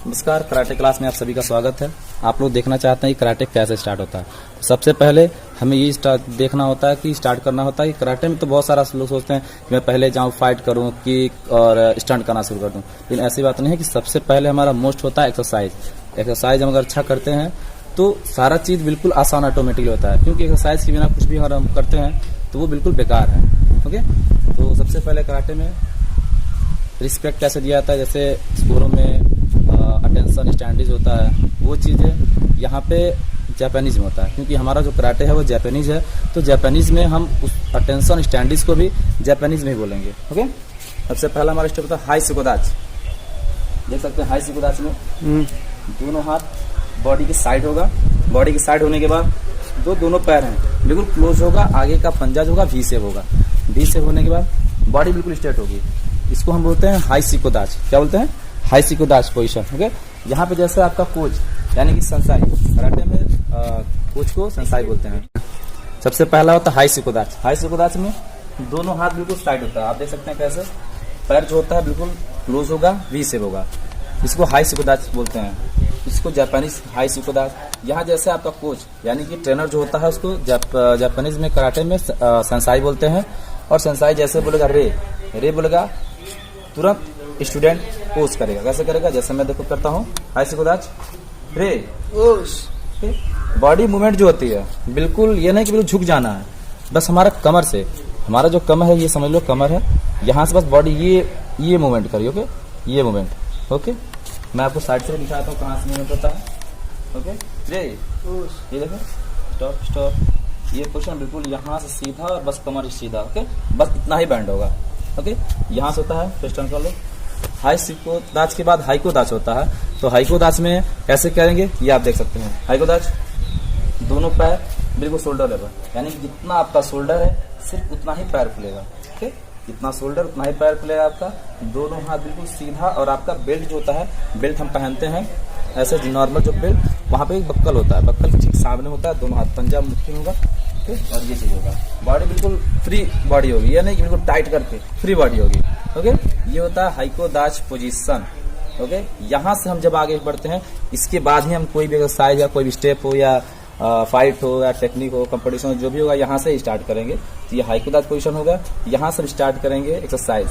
नमस्कार, karate class में आप सभी का स्वागत है। आप लोग देखना चाहते हैं कि कराटे कैसे स्टार्ट होता है। तो सबसे पहले हमें ये देखना होता है कि स्टार्ट करना होता है कि कराटे में तो बहुत सारा लोग सोचते हैं कि मैं पहले जाऊँ, फाइट करूँ, किक और स्टंट करना शुरू कर दूँ। लेकिन ऐसी बात नहीं है कि सबसे पहले हमारा मोस्ट होता है एक्सरसाइज। एक्सरसाइज हम अगर अच्छा करते हैं तो सारा चीज़ बिल्कुल आसान ऑटोमेटिकली होता है, क्योंकि एक्सरसाइज के बिना कुछ भी अगर हम करते हैं तो वो बिल्कुल बेकार है। ओके, तो सबसे पहले कराटे में रिस्पेक्ट कैसे दिया जाता है, जैसे स्कूलों में अटेंशन स्टैंडर्ड होता है, वो चीज़ें यहाँ पे जापानीज में होता है, क्योंकि हमारा जो कराटे है वो जापानीज है। तो जापानीज में हम उस अटेंशन स्टैंडर्ड को भी जापानीज में ही बोलेंगे। ओके, सबसे पहला हमारा स्टेप होता है हाई सिकोदाच। देख सकते हैं हाई सिकोदाच में दोनों हाथ बॉडी की साइड होगा। बॉडी की साइड होने के बाद दोनों पैर हैं बिल्कुल क्लोज होगा, आगे का पंजा जो होगा वी शेप होगा। वी शेप होने के बाद बॉडी बिल्कुल स्ट्रेट होगी। इसको हम बोलते हैं हाई सिकोदाच। क्या बोलते हैं? High सिकोदाच position. ओके, यहाँ पे जैसे आपका कोच यानी कि संसाई, कराटे में कोच को संसाई बोलते हैं। सबसे पहला होता है हाई सिकोदाच। हाई सिकोदाच में दोनों हाथ बिल्कुल साइड होता है। आप देख सकते हैं कैसे पैर जो होता है बिल्कुल क्लोज होगा, वी शेप होगा। इसको हाई सिकोदाच बोलते हैं। इसको जापानीज हाई सिकोदाच। यहाँ जैसे आपका कोच यानी कि ट्रेनर जो होता है उसको जापानीज में कराटे में संसाई बोलते हैं। और संसाई जैसे बोलेगा रे बोलेगा, तुरंत स्टूडेंट पोज करेगा। कैसे करेगा? जैसे मैं देखो करता हूँ हाई सिकोदाच, रे बॉडी मूवमेंट जो होती है बिल्कुल ये नहीं कि बिल्कुल झुक जाना है, बस हमारा कमर से, हमारा जो कमर है ये समझ लो कमर है, यहाँ से बस बॉडी ये मूवमेंट करिए। ओके, ये मूवमेंट। ओके, मैं आपको साइड से दिखाता हूँ कहाँ से मूवमेंट होता है। ओके, रे ये देखो, स्टॉप स्टॉप, ये पोजीशन बिल्कुल यहाँ से सीधा और बस कमर सीधा। ओके, बस इतना ही बैंड होगा। ओके, यहाँ से होता है पिस्टन कर लो। हाई सिकोदाच के बाद हाइको दाच होता है। तो हाइको दाच में कैसे करेंगे ये आप देख सकते हैं। हाइको दाच दोनों पैर बिल्कुल शोल्डर लेवल, यानी जितना आपका शोल्डर है सिर्फ उतना ही पैर खुलेगा। ओके, जितना शोल्डर उतना ही पैर खुलेगा आपका। दोनों हाथ बिल्कुल सीधा। और आपका बेल्ट जो होता है, बेल्ट हम पहनते हैं ऐसे नॉर्मल जो बेल्ट, वहाँ पे एक बक्कल होता है, बक्कल ठीक सामने होता है। दोनों हाथ पंजा मुट्ठी होगा। और ये चीज होगा, बॉडी बिल्कुल फ्री बॉडी होगी, ये नहीं कि बिल्कुल टाइट करके फ्री बॉडी होगी। ओके, ये होता है हाइको दाच पोजीशन। ओके, यहाँ से हम जब आगे बढ़ते हैं इसके बाद ही हम कोई भी एक्सरसाइज या कोई भी स्टेप हो या फाइट हो या टेक्निक हो, कंपटीशन हो, जो भी होगा यहाँ से स्टार्ट करेंगे। तो ये हाइको दाच पोजीशन होगा, यहाँ से स्टार्ट करेंगे एक्सरसाइज।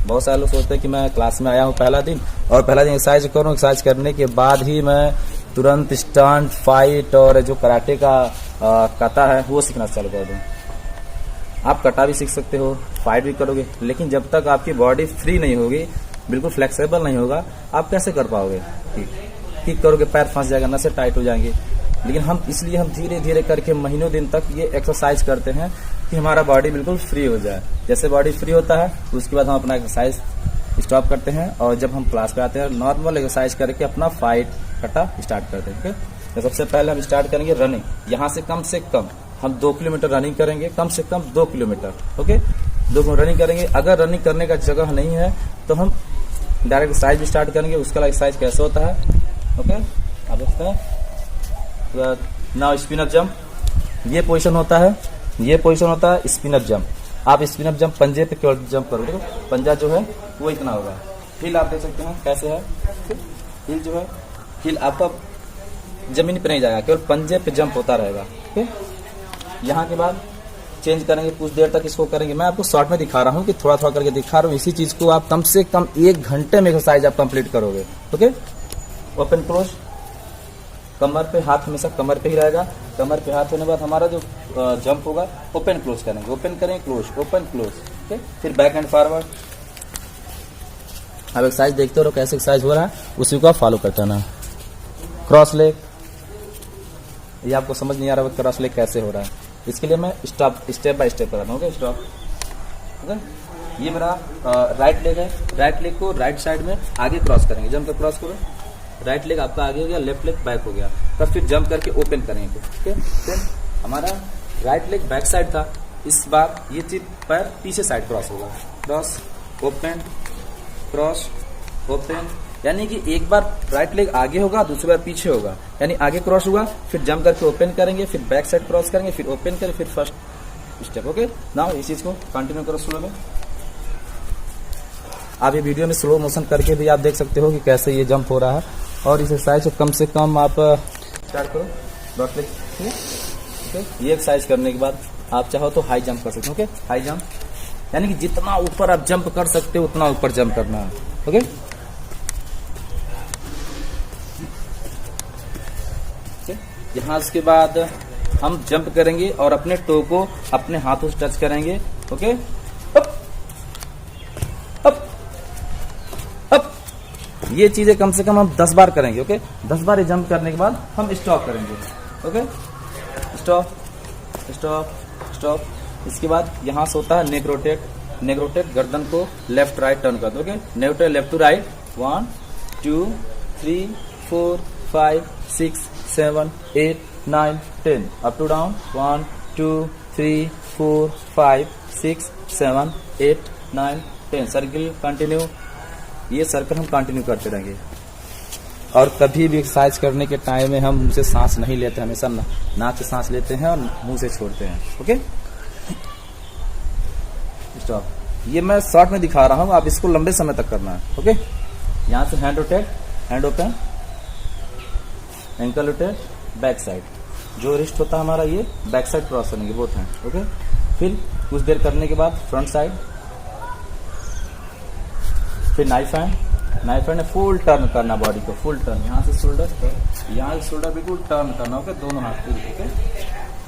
बहुत सारे लोग सोचते हैं कि मैं क्लास में आया हूँ पहला दिन और पहला दिन एक्सरसाइज करूँ, एक्सरसाइज करने के बाद ही मैं तुरंत स्टंट, फाइट और जो कराटे का कटा है वो सीखना चालू कर दूं। आप कटा भी सीख सकते हो, फाइट भी करोगे, लेकिन जब तक आपकी बॉडी फ्री नहीं होगी, बिल्कुल फ्लेक्सिबल नहीं होगा, आप कैसे कर पाओगे? किक करोगे पैर फंस जाएगा, नसें टाइट हो जाएंगे। लेकिन हम धीरे धीरे करके महीनों दिन तक ये एक्सरसाइज करते हैं कि हमारा बॉडी बिल्कुल फ्री हो जाए। जैसे बॉडी फ्री होता है उसके बाद हम अपना एक्सरसाइज स्टॉप करते हैं और जब हम क्लास पे आते हैं नॉर्मल एक्सरसाइज करके अपना फाइट कटा स्टार्ट करते हैं। ठीक है, तो सबसे पहले हम स्टार्ट करेंगे रनिंग। यहाँ से कम हम 2 किलोमीटर रनिंग करेंगे, कम से कम 2 किलोमीटर। ओके, 2 किलोमीटर रनिंग करेंगे। अगर रनिंग करने का जगह नहीं है तो हम डायरेक्ट एक्सरसाइज भी स्टार्ट करेंगे। उसका एक्सरसाइज कैसे होता है? ओके, आप देखते हैं नाउ स्पिन अप जंप, ये पोजीशन होता है। ये पोजीशन होता है स्पिन अप जंप। आप स्पिन अप जंप पंजे पे केवल जंप करोगे, देखो पंजा जो है वो इतना होगा। हिल आप देख सकते हैं कैसे है, हिल जो है, हिल आपका जमीन पे नहीं जाएगा, केवल पंजे पे जंप होता रहेगा। ठीक, यहाँ के बाद चेंज करेंगे, कुछ देर तक इसको करेंगे। मैं आपको शॉर्ट में दिखा रहा हूँ कि थोड़ा थोड़ा करके दिखा रहा हूँ। इसी चीज को आप कम से कम 1 घंटे में एक्सरसाइज आप कंप्लीट करोगे। ओके, ओपन क्लोज, कमर पे हाथ हमेशा कमर पे ही रहेगा। कमर पे हाथ होने के बाद हमारा जो जंप होगा ओपन क्लोज करेंगे, ओपन करेंगे क्लोज, ओपन क्लोज। ठीक, फिर बैक एंड फॉरवर्ड। अब एक्सरसाइज देखते हो कैसे एक्सरसाइज हो रहा है, उसी को आप फॉलो करते रहना। क्रॉस लेग, ये आपको समझ नहीं आ रहा क्रॉस लेग कैसे हो रहा है, इसके लिए मैं स्टेप बाय स्टेप कर रहा हूँ। Okay, stop. ओके, ये मेरा राइट लेग है। राइट लेग को राइट साइड में आगे क्रॉस करेंगे, जंप कर क्रॉस करो। राइट लेग आपका आगे हो गया, लेफ्ट लेग बैक हो गया। तब फिर जंप करके ओपन करेंगे। ठीक है, फिर हमारा राइट लेग बैक साइड था, इस बार ये चीज पैर पीछे साइड क्रॉस होगा। क्रॉस, ओपन, क्रॉस, ओपन, यानी कि एक बार राइट लेग आगे होगा, दूसरी बार पीछे होगा, यानी आगे क्रॉस होगा, फिर जंप करके ओपन करेंगे, फिर बैक साइड क्रॉस करेंगे, फिर ओपन करेंगे, फिर फर्स्ट स्टेप। ओके, नाउ इस चीज को कंटिन्यू करो स्लो में। आप ये वीडियो में स्लो मोशन करके भी आप देख सकते हो कि कैसे ये जंप हो रहा है। और इस एक्सरसाइज को कम से कम आप स्टार्ट करो डॉट लेग, ठीक है। ओके, ये एक्सरसाइज करने के बाद आप चाहो तो हाई जंप कर सकते हो। ओके, हाई जंप यानी कि जितना ऊपर आप जंप कर सकते हो उतना ऊपर जंप करना है। ओके, यहाँ उसके बाद हम जंप करेंगे और अपने टो को अपने हाथों से टच करेंगे। ओके, अप अप अप, ये चीजें कम से कम हम 10 बार करेंगे। ओके, 10 बार ये जंप करने के बाद हम स्टॉप करेंगे। Okay, stop stop stop. इसके बाद यहाँ से होता है नेक रोटेट। नेक रोटेट, गर्दन को लेफ्ट राइट टर्न कर दो। Okay, neck rotate left to right, 1 2 3 4 5 6 7 8 9 10, up to down, 1 2 3 4 5 6 7 8 9 10। Circle continue, ये सर्कल हम कंटिन्यू करते रहेंगे। और कभी भी एक्सरसाइज करने के टाइम में हम मुंह से सांस नहीं लेते, हमेशा नाक से सांस लेते हैं और मुंह से छोड़ते हैं। Okay, stop. ये मैं शॉर्ट में दिखा रहा हूं, आप इसको लंबे समय तक करना है। ओके, यहां से hand rotate, hand open, ankle rotate, back side. जो रिस्ट होता है हमारा ये बैक साइड क्रॉस करेंगे बोथ हैंड। ओके, फिर कुछ देर करने के बाद फ्रंट साइड, फिर knife hand. Knife hand full turn करना बॉडी को, फुल टर्न, यहाँ से शोल्डर, यहाँ से शोल्डर बिल्कुल टर्न करना। ओके, दोनों हाथ पूरी। Okay,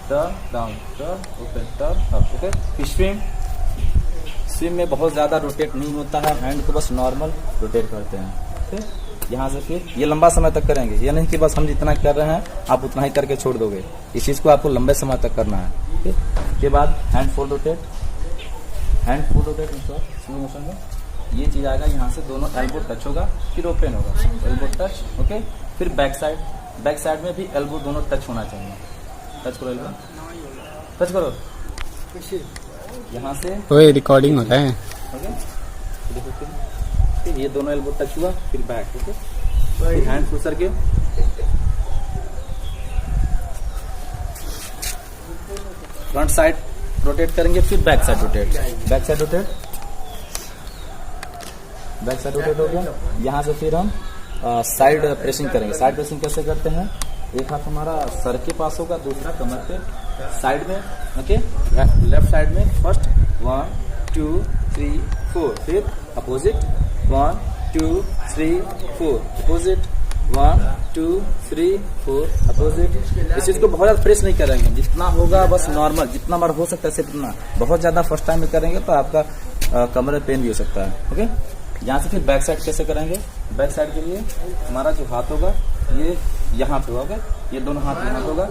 turn down, turn open, turn up. Okay, फिर स्विम। स्विम में बहुत ज्यादा रोटेट नहीं होता है, हैंड को बस नॉर्मल रोटेट करते हैं। ओके, यहाँ से फिर ये लंबा समय तक करेंगे, ये नहीं कि बस हम जितना कर रहे हैं आप उतना ही करके छोड़ दोगे। इस चीज को आपको लंबे समय तक करना है। ओके, के बाद hand fold rotate, hand fold rotate slow motion में ये चीज आएगा, यहाँ से दोनों एल्बो टच होगा, फिर ओपन होगा, एल्बो टच। ओके, फिर बैक साइड, बैक साइड में भी एल्बो दोनों टच होना चाहिए। टच करो, एल्बो टच करो, यहाँ से ओए रिकॉर्डिंग हो रहा है। ओके, फिर ये दोनों एल्बो टच हुआ, फिर बैक। ओके, फिर hand full circle, front side rotate करेंगे, फिर back side rotate, back side rotate, back side rotate हो गया। यहाँ से फिर हम साइड प्रेसिंग करेंगे। साइड प्रेसिंग कैसे करते हैं, एक हाथ हमारा सर के पास होगा, दूसरा कमर पे साइड में। ओके, लेफ्ट साइड में फर्स्ट 1 2 3 4, फिर अपोजिट 1 2 3 4, अपोजिट 1 2 3 4, अपोजिट। इस चीज को बहुत ज्यादा प्रेस नहीं करेंगे, जितना होगा बस नॉर्मल, जितना बार हो सकता है सिर्फ इतना। बहुत ज्यादा फर्स्ट टाइम में करेंगे तो आपका कमर में पेन भी हो सकता है। ओके, यहाँ से फिर बैक साइड कैसे करेंगे, बैक साइड के लिए हमारा जो हाथ होगा ये यहाँ पे होगा, ये दोनों हाथ यहाँ पे होगा,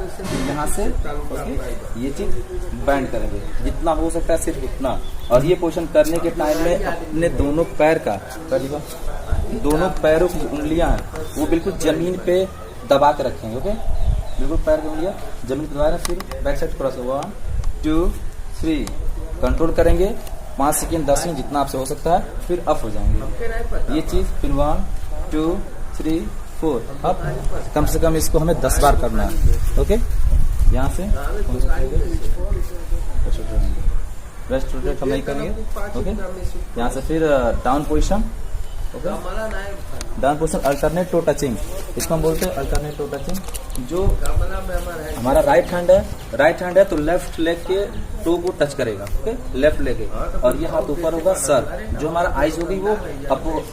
यहाँ से ओके ये चीज बैंड करेंगे, जितना हो सकता है सिर्फ उतना। और ये पोजीशन करने के टाइम में अपने दोनों पैर का, दोनों पैरों की उंगलियां हैं वो बिल्कुल जमीन पे दबा के रखेंगे। ओके, बिल्कुल पैर की उंगलियां जमीन पे दबा रहे, फिर बैक साइड क्रॉस 1 2 3 कंट्रोल करेंगे 5 सेकेंड 10 सेकेंड जितना आपसे हो सकता है, फिर अप हो जाएंगे ये चीज। फिर 1 2 3 4 अप। कम से कम इसको हमें 10 बार करना है। ओके, यहाँ से रेस्ट रोटेट हम नहीं करेंगे। ओके, यहाँ से फिर down position. Okay, down position alternate toe touching, इसको हम बोलते हैं अल्टरनेट टो टचिंग। जो हमारा राइट हैंड है तो लेफ्ट लेग के टो को टच करेगा। ओके, लेफ्ट लेग के, और ये हाथ ऊपर होगा सर। जो हमारा आईज होगी वो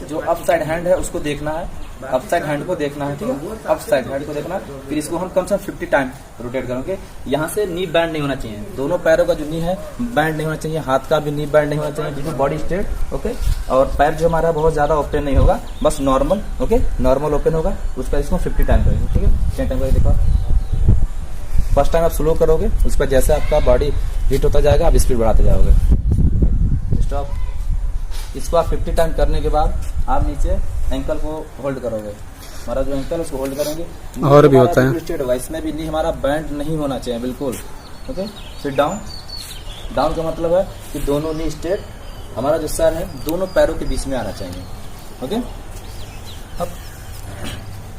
जो अप साइड हैंड है उसको देखना है, अप साइड हैंड को देखना है। ठीक है, अप साइड हैंड को देखना है। फिर इसको हम कम से कम 50 टाइम रोटेट करेंगे। यहाँ से नी बैंड नहीं होना चाहिए, दोनों पैरों का जो नी है बैंड नहीं होना चाहिए, हाथ का भी नी बैंड नहीं होना चाहिए, जिसमें बॉडी स्ट्रेट। ओके, और पैर जो हमारा बहुत ज्यादा ओपन नहीं होगा, बस नॉर्मल। ओके, नॉर्मल ओपन होगा, उसका इसको 50 टाइम करेंगे। ठीक है, 10 टाइम करके देखो। फर्स्ट टाइम आप स्लो करोगे, उसका जैसे आपका बॉडी हीट होता जाएगा आप स्पीड बढ़ाते जाओगे। स्टॉप। इसको आप 50 टाइम करने के बाद आप नीचे एंकल को होल्ड करोगे, हमारा जो एंकल उसको होल्ड करेंगे। और भी होता है स्ट्रेट होगा, इसमें भी नी हमारा बैंड नहीं होना चाहिए बिल्कुल। ओके, फिर डाउन। डाउन का मतलब है कि दोनों नी स्ट्रेट, हमारा जो सर है दोनों पैरों के बीच में आना चाहिए। Okay, up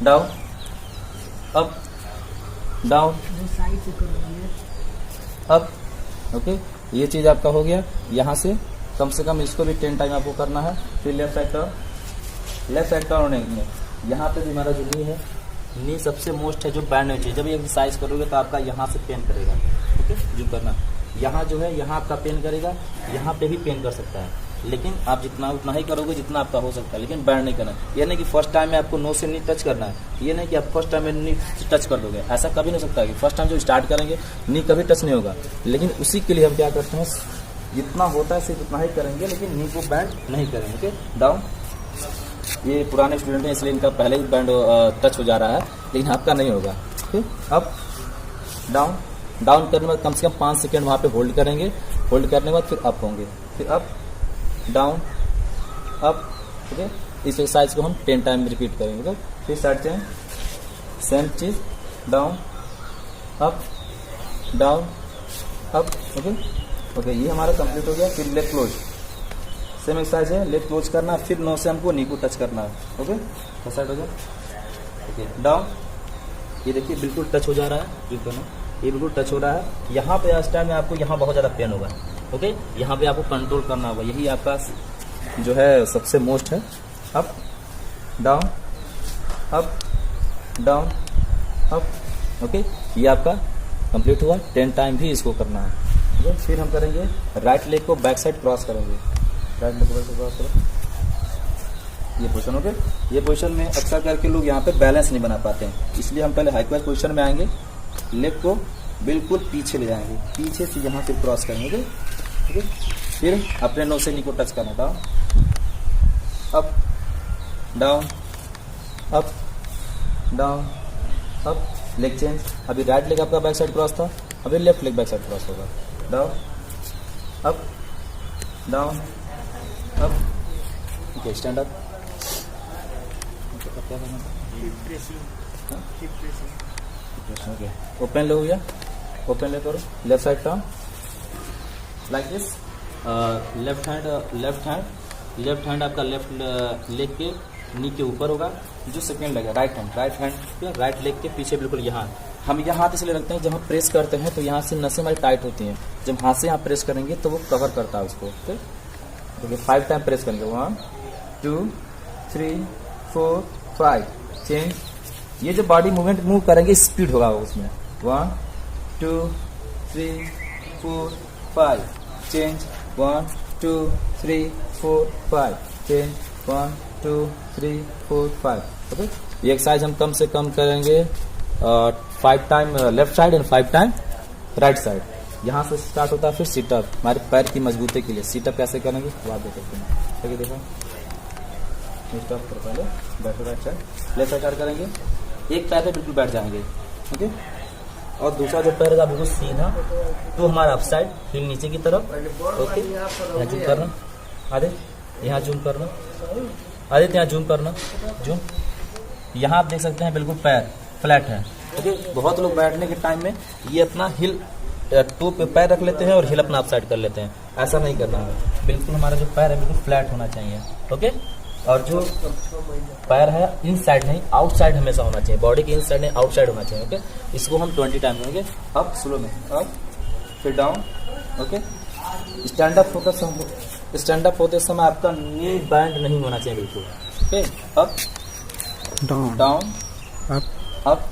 down, up down, up. Okay, ये चीज आपका हो गया। यहाँ से कम इसको भी 10 टाइम आपको करना है। फिर left side turn, left side turn होने यहाँ पे भी हमारा जो नी है, नी सबसे मोस्ट है जो बैंड होनी चाहिए। जब ये एक्सरसाइज करोगे तो आपका यहाँ से पेन करेगा, ओके, जो करना यहाँ जो है यहाँ आपका पेन करेगा, यहाँ पे भी पेन कर सकता है, लेकिन आप जितना उतना ही करोगे जितना आपका हो सकता है, लेकिन बैंड नहीं करना। ये नहीं कि फर्स्ट टाइम में आपको नो से नी टच करना है, ये नहीं कि आप फर्स्ट टाइम में नी टच कर दोगे, ऐसा कभी नहीं हो सकता कि फर्स्ट टाइम जो स्टार्ट करेंगे नी कभी टच नहीं होगा। लेकिन उसी के लिए हम क्या करते हैं, जितना होता है सिर्फ उतना ही करेंगे, लेकिन नी को बैंड नहीं करेंगे, ओके। डाउन, ये पुराने स्टूडेंट हैं इसलिए इनका पहले ही बैंड टच हो जा रहा है, लेकिन आपका नहीं होगा, ठीक। अप डाउन, डाउन करने के बाद कम से कम 5 सेकेंड वहाँ पे होल्ड करेंगे, होल्ड करने के बाद फिर अप होंगे, फिर अप डाउन अप, ओके। इस एक्सरसाइज को हम 10 टाइम रिपीट करेंगे, ओके। फिर साइड चेंज, सेम चीज, down up down up, okay okay. ये हमारा कंप्लीट हो गया। फिर लेग क्लोज, सेम एक्सरसाइज है, लेग क्लोज करना, फिर 9 से हमको नी को टच करना है, ओके। साइड हो जाए, ओके। डाउन, ये देखिए बिल्कुल टच हो जा रहा है, ये बिल्कुल टच हो रहा है। यहाँ पे इस टाइम में आपको यहाँ बहुत ज़्यादा पेन होगा, ओके। यहाँ पे आपको कंट्रोल करना होगा, यही आपका जो है सबसे मोस्ट है। Up down up down up, okay. ये आपका कंप्लीट हुआ। 10 टाइम भी इसको करना है, ओके। फिर हम करेंगे राइट लेग को बैक साइड क्रॉस करेंगे, राइट लेग को बैक साइड क्रॉस करो, ये पोजीशन, ओके। ये पोजीशन में अक्सर करके लोग यहाँ पे बैलेंस नहीं बना पाते हैं, इसलिए हम पहले हाइक्वाइज पोजीशन में आएंगे, लेग को बिल्कुल पीछे ले जाएंगे, पीछे से यहाँ फिर क्रॉस करेंगे, ओके। फिर अपने नोज से नी को टच करना, down up down up down up, leg change. अभी राइट लेग आपका बैक साइड क्रॉस था, अभी left leg back side cross होगा, down up down up, okay. Stand up, क्या करना था, ओके। ओपन ले हो गया, ओपन ले करो, left side turn like this, left hand आपका लेफ्ट लेग के नी के ऊपर होगा, जो सेकेंड लेग है राइट हैंड राइट लेग के पीछे बिल्कुल यहाँ। हम यहाँ हाथ इसलिए रखते हैं, जब हम प्रेस करते हैं तो यहाँ से नसें हमारी टाइट होती हैं, जब हाथ से यहाँ प्रेस करेंगे तो वो कवर करता है उसको, ओके। 5 टाइम प्रेस करेंगे, 1 2 3 4 5, चेंज। ये जो बॉडी मूवमेंट मूव करेंगे स्पीड होगा उसमें, 1 2 3 4 5, चेंज, 1 2 3 4 5, चेंज, 1 2 3 4 5, ओके। ये एक्सरसाइज हम कम से कम करेंगे 5 time left side and 5 time right side. यहाँ से स्टार्ट होता है। फिर सीटअप, हमारे पैर की मजबूती के लिए सीटअप कैसे करेंगे वो आप देख सकते हैं, ठीक है। देखो स्टॉप करो, पहले बैठो, राइट साइड लेफ्ट साइड करेंगे, एक पैर पे बिल्कुल बैठ जाएंगे, ओके। और दूसरा जो पैर है बिल्कुल सीधा, तो हमारा अप साइड, फिर नीचे की तरफ, ओके। यहाँ जूम करना, आधे यहाँ जूम करना, आधे यहाँ जूम करना, जूम। यहाँ आप देख सकते हैं बिल्कुल पैर फ्लैट है, ओके। बहुत लोग बैठने के टाइम में ये अपना हिल टू पे पैर रख लेते हैं और हिल अपना अप साइड कर लेते हैं, ऐसा नहीं करना है। बिल्कुल हमारा जो पैर है बिल्कुल फ्लैट होना चाहिए, ओके। और जो पैर है इन साइड नहीं आउट साइड हमेशा होना चाहिए, बॉडी के इन साइड नहीं आउट साइड होना चाहिए, ओके। इसको हम 20 टाइम करेंगे। अप स्लो में, अप फिर डाउन, ओके। स्टैंड अप होता समय, स्टैंड अप होते समय आपका नी बैंड नहीं होना चाहिए बिल्कुल, okay. Up down down up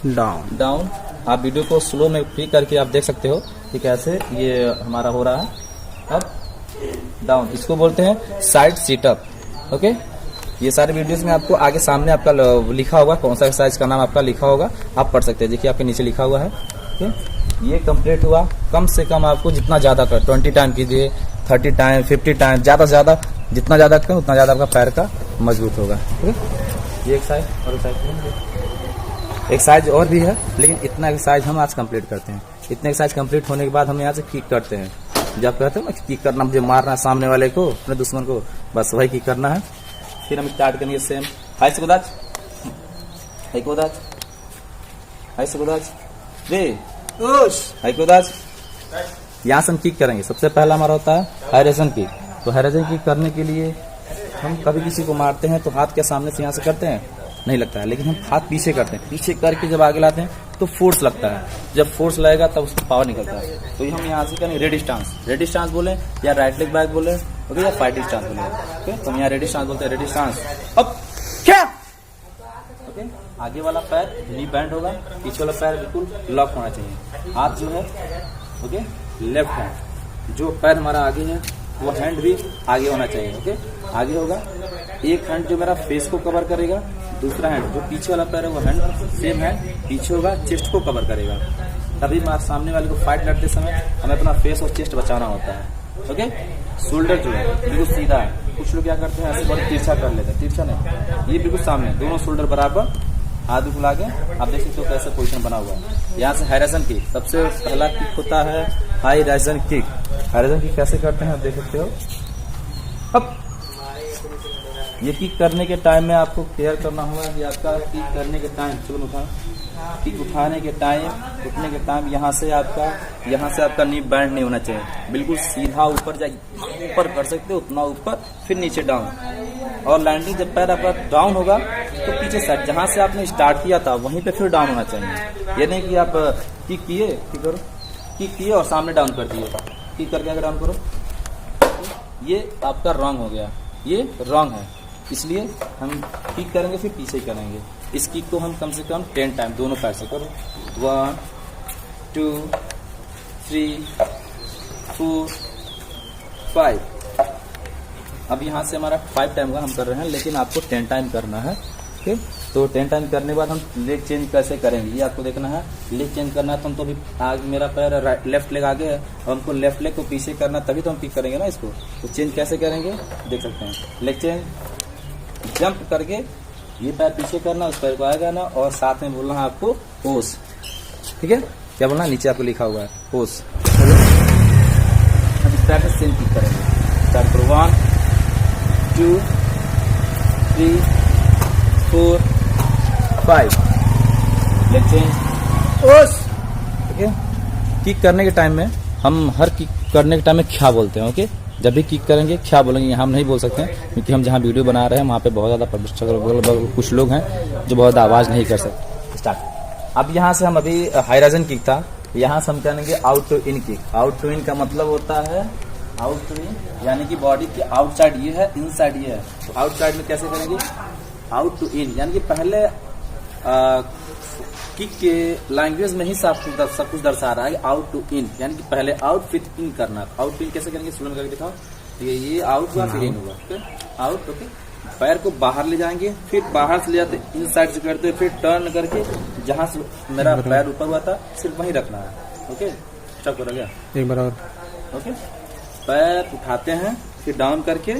down down. आप वीडियो को स्लो में फ्री करके आप देख सकते हो कि कैसे ये हमारा हो रहा है। अप डाउन, इसको बोलते हैं साइड सीटअप, ओके। ये सारे वीडियोस में आपको आगे सामने आपका लिखा होगा, कौन सा एक्सरसाइज का नाम आपका लिखा होगा, आप पढ़ सकते हैं। देखिए आपके नीचे लिखा हुआ है, ओके। ये कंप्लीट हुआ। कम से कम आपको जितना ज्यादा कर 20 टाइम कीजिए, 30 टाइम 50 टाइम, ज्यादा से ज्यादा जितना ज्यादा करें उतना ज्यादा आपका पैर का मजबूत होगा, ओके। ये एक्सरसाइज और एक्सरसाइज और भी है, लेकिन इतना एक्सरसाइज हम आज कंप्लीट करते हैं। इतने एक्सरसाइज कंप्लीट होने के बाद हम यहाँ से किक करते हैं। जब कहते हैं ना किक करना, मुझे मारना है सामने वाले को, अपने दुश्मन को, बस वही किक करना है। फिर हम स्टार्ट करेंगे सेम, हाई से गोदाज, हाई गोदाज, हाई से गोदाज, हाई गोदाज। यहाँ से हम किक करेंगे। सबसे पहला हमारा होता है हाइरेशन किक। तो हाइरेशन किक करने के लिए हम कभी किसी को मारते हैं तो हाथ के सामने से यहाँ से करते हैं, नहीं लगता है, लेकिन हम हाथ पीछे करते हैं। पीछे करके जब आगे लाते हैं तो फोर्स लगता है, जब फोर्स लगेगा तब उसको पावर निकलता है। तो ये हम यहाँ से करेंगे रेडी स्टांस, रेडी स्टांस बोले या राइट लेग बैक बोले, ओके, या फाइटिंग स्टांस बोले, ओके। तो हम यहाँ रेडी स्टांस बोलते हैं, रेडी स्टांस, अब क्या ओके। आगे वाला पैर नी बैंड होगा, पीछे वाला पैर बिल्कुल लॉक होना चाहिए। हाथ जो है ओके लेफ्ट हैंड, जो पैर हमारा आगे है वो हैंड भी आगे होना चाहिए। ओके आगे होगा, एक हैंड जो मेरा फेस को कवर करेगा, दूसरा हैंड जो पीछे वाला पैर है वो हैंड सेम हैंड पीछे होगा, चेस्ट को कवर करेगा। तभी सामने वाले को फाइट लड़ते समय हमें अपना फेस और चेस्ट बचाना होता है। ओके शोल्डर जो है बिल्कुल सीधा है। कुछ लोग क्या करते हैं ऐसे बड़े तिरछा कर लेते हैं, तिरछा नहीं, ये बिल्कुल सामने, दोनों शोल्डर बराबर, हाथ बिल्कुल आगे। आप देख सकते हो कैसा पोजीशन बना हुआ है। यहाँ से हाई किक, सबसे पहला किक होता है high Ryzen kick. High Ryzen kick कैसे करते हैं आप देख सकते हो। अब ये किक करने के टाइम में आपको केयर करना होगा कि आपका किक करने के टाइम, चलो किक उठाने के टाइम, उठने के टाइम यहाँ से आपका नी बैंड नहीं होना चाहिए, बिल्कुल सीधा ऊपर जाए, ऊपर कर सकते हो उतना ऊपर, फिर नीचे डाउन। और लैंडिंग जब पैर आपका डाउन होगा तो पीछे साइड जहाँ से आपने स्टार्ट किया था वहीं पे फिर डाउन होना चाहिए। ये नहीं कि आप किक किए, किक किए और सामने डाउन कर दिए, किक करके आगे डाउन करो, ये आपका रॉन्ग हो गया, ये रॉन्ग है। इसलिए हम किक करेंगे फिर पीछे करेंगे। इस किक को हम कम से कम 10 टाइम दोनों पैर से करो। 1 2 3 4 5। अब यहाँ से हमारा 5 टाइम का हम कर रहे हैं, लेकिन आपको 10 टाइम करना है। ठीक, तो 10 टाइम करने के बाद हम लेग चेंज कैसे करेंगे ये आपको देखना है। लेग चेंज करना है तो हम तो अभी आगे मेरा पैर लेफ्ट लेग आगे है और हमको लेफ्ट लेग को पीछे करना, तभी तो हम किक करेंगे ना इसको। तो चेंज कैसे करेंगे देख सकते हैं। लेग चेंज, जंप करके ये पैर पीछे करना, उस पैर को आगे आना और साथ में बोलना है आपको पोस। ठीक है, क्या बोलना है नीचे आपको लिखा हुआ है पोस। अब इस पैर से सेम किक करेंगे। स्टार्ट करो 1 2 3 4 5। लेग चेंज पोस। ठीक है, किक करने के टाइम में हम हर किक करने के टाइम में क्या बोलते हैं। ओके, जब भी किक करेंगे क्या बोलेंगे यहाँ हम नहीं बोल सकते हैं, क्योंकि हम जहाँ वीडियो बना रहे हैं वहाँ पे बहुत ज्यादा पब्लिक कुछ लोग हैं जो बहुत ज्यादा आवाज नहीं कर सकते। स्टार्ट। अब यहाँ से हम अभी हाई राइजन किक था, यहाँ से हम करेंगे out to in kick. Out to in का मतलब होता है आउट टू इन, यानी कि बॉडी की आउटसाइड ये है, इनसाइड ये है। तो आउटसाइड में कैसे करेंगे, आउट टू इन, यानी कि पहले किक के लैंग्वेज में ही सब कुछ दर्शा रहा है आउट टू इन, यानी कि पहले आउट फिर इन करना। आउट टू इन कैसे करेंगे स्लो में करके दिखाओ। ये आउट हुआ फिर इन हुआ, आउट। ओके, पैर को बाहर ले जाएंगे, फिर बाहर से ले जाते इन साइड से करते, फिर टर्न करके जहां से मेरा पैर ऊपर हुआ था सिर्फ वहीं रखना है। ओके, स्टॉप कर गया एक बार और। ओके, पैर उठाते हैं, फिर डाउन करके,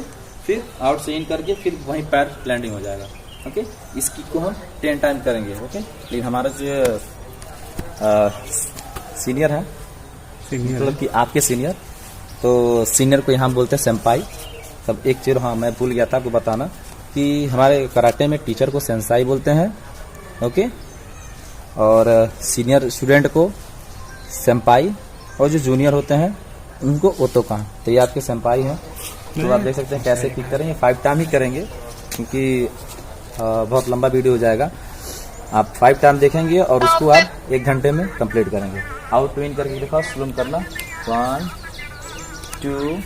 फिर आउट से इन करके, फिर वहीं पैर लैंडिंग हो जाएगा। ओके, इस किक को हम 10 टाइम करेंगे। ओके, लेकिन हमारा जो सीनियर है, मतलब कि आपके सीनियर, तो सीनियर को यहाँ बोलते हैं सेंपाई। तब एक चीज हाँ मैं भूल गया था आपको बताना कि हमारे कराटे में टीचर को सेंसाई बोलते हैं। ओके, और सीनियर स्टूडेंट को सेंपाई, और जो जूनियर होते हैं उनको ओतोकान। तो ये आपके सेंपाई हैं, तो आप देख सकते हैं कैसे किक करेंगे। 5 टाइम ही करेंगे क्योंकि बहुत लंबा वीडियो हो जाएगा। आप 5 टाइम देखेंगे और उसको आप 1 घंटे में कंप्लीट करेंगे। आउट टू इन करके दिखाओ, स्लो करना 1 2।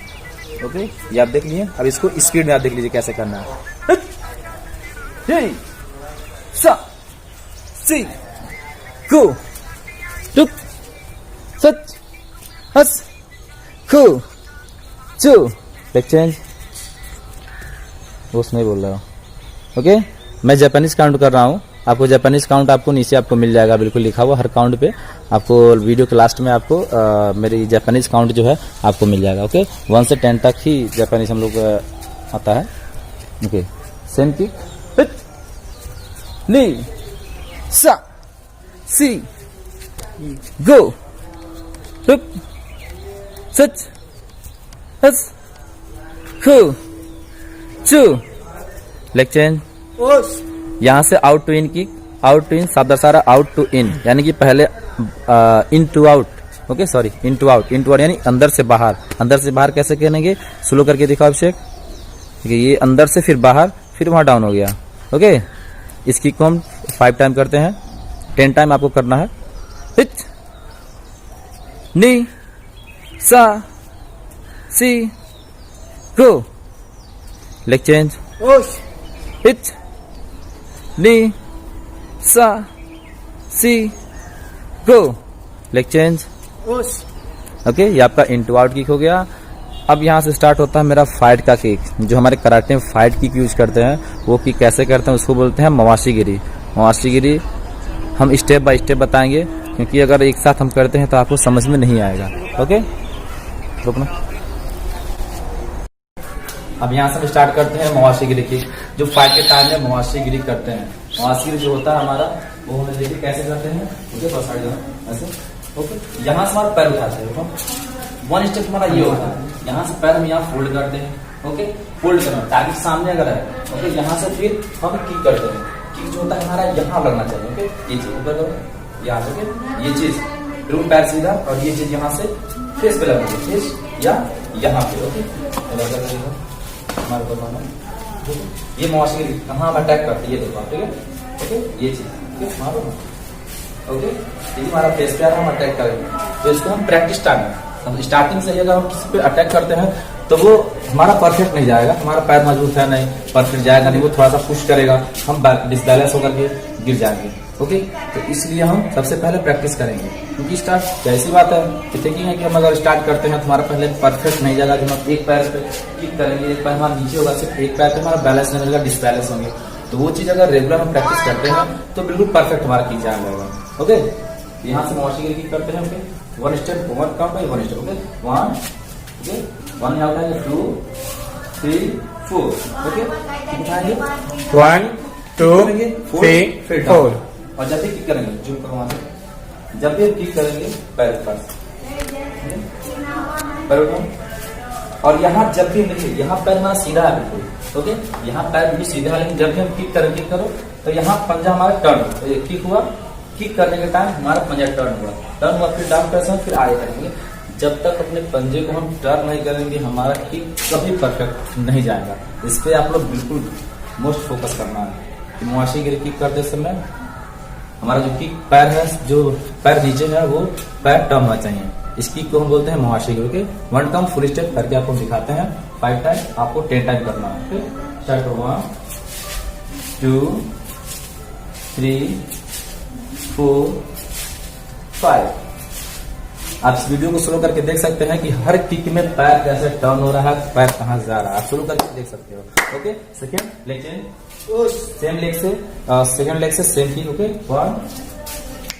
ओके, ये आप देख लीजिए। अब इसको स्पीड में आप देख लीजिए कैसे करना है। सा सी को टुक सच हस को चू। लेग चेंज, वो नहीं बोल रहा हूँ। ओके, मैं जापानीज काउंट कर रहा हूँ, आपको जापानीज काउंट आपको नीचे आपको मिल जाएगा, बिल्कुल लिखा हुआ हर काउंट पे आपको। वीडियो के लास्ट में आपको मेरी जापानीज काउंट जो है आपको मिल जाएगा। ओके, 1 से 10 तक ही जापानीज हम लोग आता है। ओके, सेम किक, नी सा सी गो टुक सच हस को चू। लेग चेंज, यहाँ से आउट टू इन की, आउट टू इन शब्द सारा आउट टू इन, यानी कि पहले in to out. Okay sorry, in to out, in to out यानी अंदर से बाहर। अंदर से बाहर कैसे करेंगे, स्लो करके दिखाओ अभिषेक। ठीक है, ये अंदर से फिर बाहर, फिर वहां डाउन हो गया। ओके, इस किक को हम 5 टाइम करते हैं, 10 टाइम आपको करना है। हिट नी सा सी go. Leg change, hit knee सा सी गो। Leg change. ओके, ये आपका इनटू आउट किक हो गया। अब यहाँ से स्टार्ट होता है मेरा फाइट का किक। जो हमारे कराटे में फाइट किक यूज करते हैं, वो किक कैसे करते हैं उसको बोलते हैं मवाशी गिरी। मवाशी गिरी हम स्टेप बाय स्टेप बताएंगे, क्योंकि अगर एक साथ हम करते हैं तो आपको समझ में नहीं आएगा। ओके, रुकना। अब यहाँ से हम स्टार्ट करते हैं मवाशी गिरी की। जो फाइट के टाइम में मवाशी गिरी करते हैं, मवाशी गिरी जो होता है हमारा, वो हमें देखिए कैसे करते हैं। ओके, बस साइड ऐसे। ओके, यहाँ से हमारा पैर उठाते हैं। वन स्टेप हमारा ये होता है, यहाँ से पैर हम यहाँ फोल्ड करते हैं। ओके, फोल्ड करना ताकि सामने अगर है। ओके, यहाँ से फिर हम किक करते हैं। किक जो होता है हमारा यहाँ लगना चाहिए। ओके, ये चीज ऊपर करो, यहाँ से ये चीज फिर वो पैर सीधा, और ये चीज यहाँ से फेस पे लगना चाहिए, फेस या यहाँ पे। ओके, हमारे ऊपर ये मवाशी कहाँ अटैक करती है, ये देखो। ठीक है, ओके, ये चीज मारो। ओके, ये हमारा फेस पे हम अटैक करेंगे, तो इसको हम प्रैक्टिस टाइम में, हम स्टार्टिंग से अगर हम किसी पे अटैक करते हैं तो वो हमारा परफेक्ट नहीं जाएगा। हमारा पैर मजबूत है नहीं, परफेक्ट जाएगा नहीं, वो थोड़ा सा पुश करेगा, हम डिसबैलेंस होकर के गिर जाएंगे। ओके, तो इसलिए हम सबसे पहले प्रैक्टिस करेंगे, क्योंकि स्टार्ट जैसी बात है थिंकिंग है कि हम अगर स्टार्ट करते हैं तो हमारा पहले परफेक्ट नहीं जाएगा। जो हम एक पैर पे किक करेंगे, एक पैर हमारा नीचे होगा, सिर्फ एक पैर पे हमारा बैलेंस नहीं मिलेगा, डिसबैलेंस होंगे। तो वो चीज अगर रेगुलर हम प्रैक्टिस करते हैं तो बिल्कुल परफेक्ट हमारा किक जाएगा। ओके, यहाँ से मवाशी गिरी किक करते हैं। Okay, one step, one count by one step. Okay, one, okay, one यहाँ उठाएंगे, 2 3 4। ओके, उठाएंगे 1 2 3 4। और जब भी किक करेंगे, जूम करो वहां से, जब भी किक करेंगे पैर फर्स्ट, पैर उठाओ। और यहाँ जब भी देखिए, यहाँ पैर हमारा सीधा है बिल्कुल। ओके, यहाँ पैर भी सीधा है, लेकिन जब भी हम किक करें, किक करो तो यहाँ पंजा हमारा टर्न, तो ये किक हुआ, किक करने के टाइम हमारा पंजा टर्न हुआ, फिर डाउन प्रेस फिर आगे करेंगे। जब तक अपने पंजे को हम टर्न नहीं करेंगे, हमारा किक कभी परफेक्ट नहीं जाएगा। इस पे आप लोग बिल्कुल मोस्ट फोकस करना है कि मवाशी गिरी किक करते समय हमारा जो किक पैर है, जो पैर नीचे है, वो पैर टर्न होना चाहिए। इस किक को हम बोलते हैं मवाशी गिरी के। वन कम फुल स्टेप करके आपको दिखाते हैं 5 टाइम, आपको 10 टाइम करना है। स्टार्ट हो, 1 2 3 4 5। आप इस वीडियो को शुरू करके देख सकते हैं कि हर किक में पैर कैसे टर्न हो रहा है, पैर कहाँ जा रहा है, आप शुरू करके देख सकते हो। Okay, second leg change, same leg से, सेकेंड लेग से same kick. Okay, 1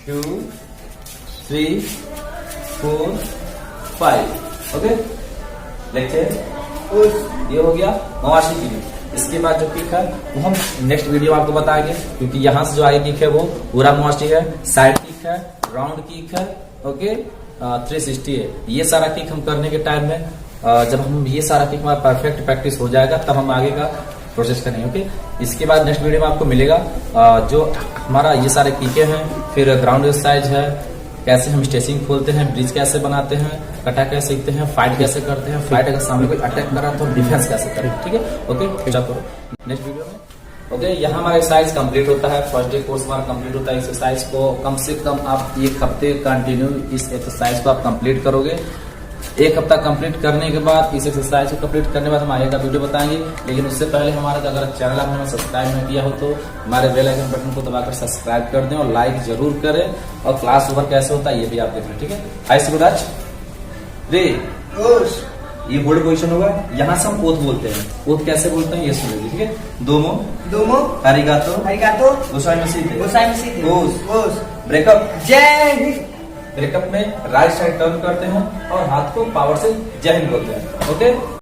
2 3 4 5। Okay, leg change, ये हो गया मवाशी गिरी। इसके बाद जो किक है वो हम नेक्स्ट वीडियो में आपको बताएंगे, क्योंकि यहाँ से जो आगे किक है वो पूरा मवाशी है, साइड किक है, राउंड किक है। ओके, 360 है। ये सारा किक हम करने के टाइम में, जब हम ये सारा किक हमारा परफेक्ट प्रैक्टिस हो जाएगा, तब हम आगे का प्रोसेस करेंगे। ओके, इसके बाद नेक्स्ट वीडियो में आपको मिलेगा जो हमारा ये सारे किके हैं, फिर ग्राउंड एक्सरसाइज है, कैसे हम स्टेचिंग खोलते हैं, ब्रिज कैसे बनाते हैं, कटा कैसे सीखते हैं, फाइट कैसे करते हैं, फाइट अगर सामने कोई अटैक कर रहा है तो डिफेंस कैसे करें। ठीक है, ओके, नेक्स्ट वीडियो में। ओके, यहाँ हमारा एक्सरसाइज कंप्लीट होता है, फर्स्ट डे कोर्स हमारा कंप्लीट होता है। एक्सरसाइज को कम से कम आप 1 हफ्ते कंटिन्यू इस एक्सरसाइज को आप कंप्लीट करोगे। 1 हफ्ता कंप्लीट करने के बाद, इस एक्सरसाइज को कंप्लीट करने के बाद हम आगे का वीडियो बताएंगे। लेकिन उससे पहले हमारा अगर चैनल आपने सब्सक्राइब नहीं किया हो तो हमारे बेल आइकन बटन को दबाकर सब्सक्राइब कर दें और लाइक जरूर करें, और क्लास ओवर कैसे होता है ये भी आप देख लें। ठीक है, हाय शिवराज रे, ये बोल्ड पोजीशन होगा। यहाँ से हम ओथ बोलते हैं, ओथ कैसे बोलते हैं ये सुन लीजिए। ठीक है, दोमो अरिगातो गोसाई ओस ब्रेकअप जय हिंद। ब्रेकअप में राइट साइड टर्न करते हैं और हाथ को पावर से जय हिंद बोलते हैं। ओके।